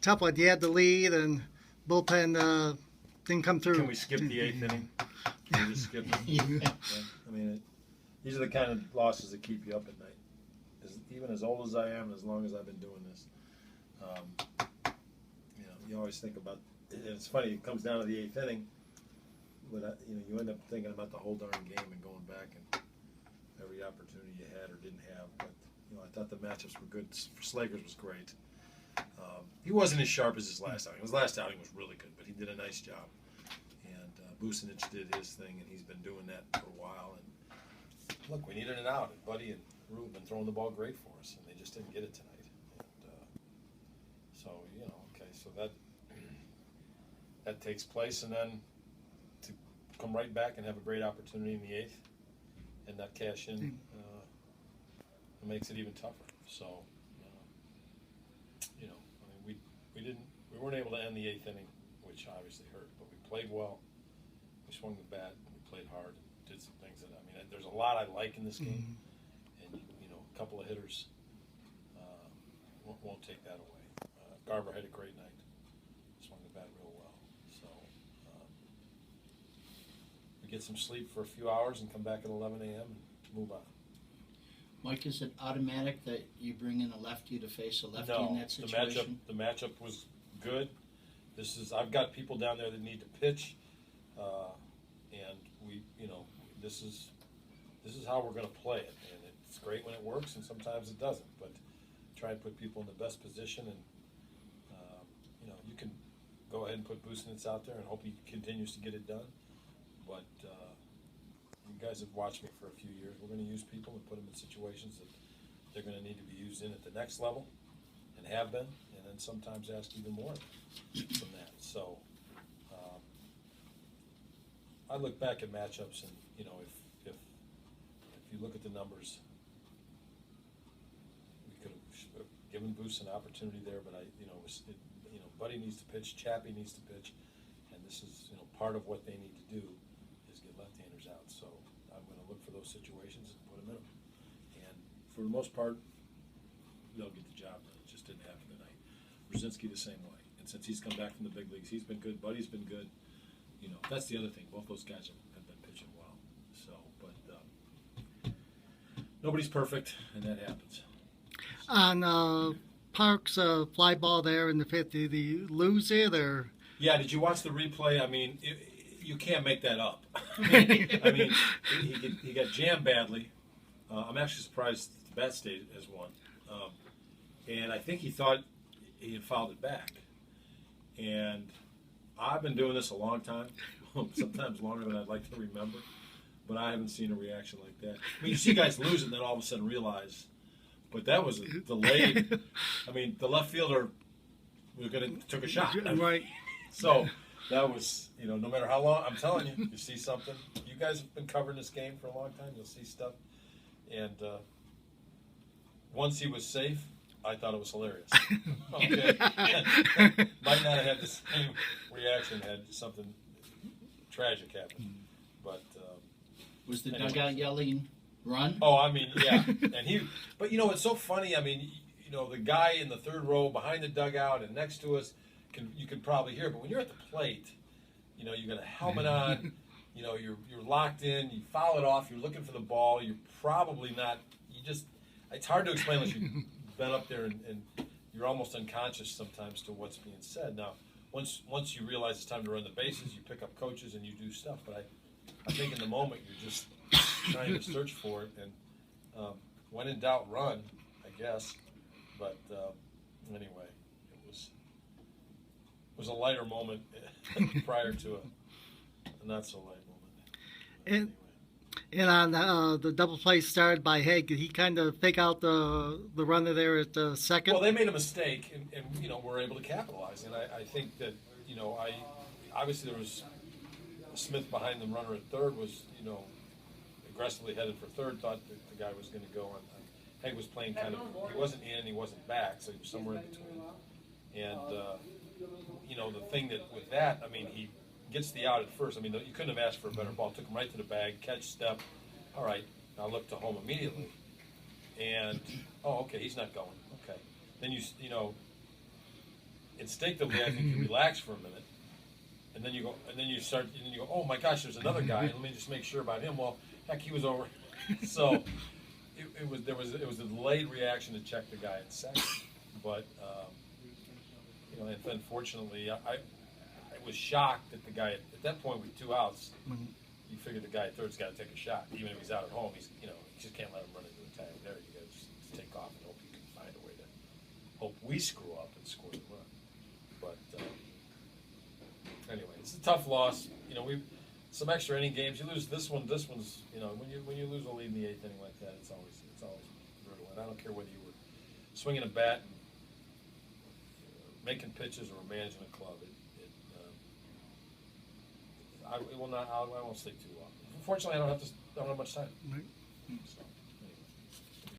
tough one. You had the lead, and bullpen didn't come through. Can we skip the 8th inning? Can we just skip it? Yeah. I mean, these are the kind of losses that keep you up at night. Even as old as I am, and as long as I've been doing this, you always think about. And it's funny. It comes down to the 8th inning, but you end up thinking about the whole darn game and going back and every opportunity you had or didn't have. But I thought the matchups were good. Slager's was great. He wasn't as sharp as his last outing. His last outing was really good, but he did a nice job. And Bucinich did his thing, and he's been doing that for a while. And look, we needed an out, and Buddy and Rue have been throwing the ball great for us, and they just didn't get it tonight. And, so that takes place, and then to come right back and have a great opportunity in the 8th and not cash in, it makes it even tougher. So, we weren't able to end the 8th inning, which obviously hurt, but we played well. We swung the bat, we played hard, did some things that there's a lot I like in this game, and a couple of hitters won't take that away. Garber had a great night, swung the bat real well. So we get some sleep for a few hours and come back at 11 a.m. and move on. Mike, is it automatic that you bring in a lefty to face a lefty in that situation? The matchup was good. I've got people down there that need to pitch, and this is how we're going to play it. And it's great when it works, and sometimes it doesn't. But try and put people in the best position, and you can go ahead and put Bucinich out there and hope he continues to get it done. But you guys have watched me for a few years. We're going to use people and put them in situations that they're going to need to be used in at the next level, and have been, and then sometimes ask even more from that. So I look back at matchups, and if you look at the numbers, we could have given Boost an opportunity there, but Buddy needs to pitch, Chappie needs to pitch, and this is part of what they need to do is get left-handers out. So I'm going to look for those situations and put them in them, and for the most part, they'll get the job done. It just didn't happen tonight. Brzezinski the same way, and since he's come back from the big leagues, he's been good. Buddy's been good. That's the other thing. Both those guys have been pitching well. So, but nobody's perfect, and that happens. On Park's fly ball there in the 5th, did he lose it or? Yeah. Did you watch the replay? I mean, you can't make that up. He got jammed badly. I'm actually surprised the bat stayed as one. And I think he thought he had fouled it back. And I've been doing this a long time, sometimes longer than I'd like to remember, but I haven't seen a reaction like that. You see guys lose it and then all of a sudden realize, but that was a delayed. The left fielder took a shot. Right. So that was, no matter how long, I'm telling you, you see something. You guys have been covering this game for a long time. You'll see stuff. And once he was safe, I thought it was hilarious. Okay. Might not have had the same reaction had something tragic happened. But was the dugout yelling, "Run"? Oh, yeah. But it's so funny. The guy in the third row behind the dugout and next to us, you can probably hear. But when you're at the plate, you got a helmet on. You're locked in. You foul it off. You're looking for the ball. You're probably not. It's hard to explain unless you've been up there and you're almost unconscious sometimes to what's being said. Now, once you realize it's time to run the bases, you pick up coaches and you do stuff. But I think in the moment you're just trying to search for it. And when in doubt, run, I guess. But anyway, it was a lighter moment prior to a not so light moment. And on the double play started by Haig, did he kind of fake out the runner there at the second? Well, they made a mistake, and were able to capitalize. And I think that obviously there was Smith behind the runner at third was aggressively headed for third. Thought that the guy was going to go on. Haig was playing kind of. He wasn't in, he wasn't back, so he was somewhere in between. And the thing that with that, he gets the out at first. You couldn't have asked for a better ball. Took him right to the bag, catch, step. All right, now look to home immediately. And okay, he's not going. Okay, then instinctively, I think you relax for a minute, and then you go, and then you start, and then you go, oh my gosh, there's another guy. Let me just make sure about him. Well, heck, he was over. So it was a delayed reaction to check the guy at second, but you know, and unfortunately, I was shocked that the guy at that point with 2 outs. You figure the guy at third's got to take a shot, even if he's out at home. He's, you know, you just can't let him run into the tag there. You got to just take off and hope you can find a way to hope we screw up and score the run. But anyway, it's a tough loss. You know, we some extra inning games. You lose this one. This one's, you know, when you lose a lead in the 8th inning like that, it's always brutal. And I don't care whether you were swinging a bat and making pitches or managing a club. I won't stay too long. Unfortunately, I don't have much time. Right. So.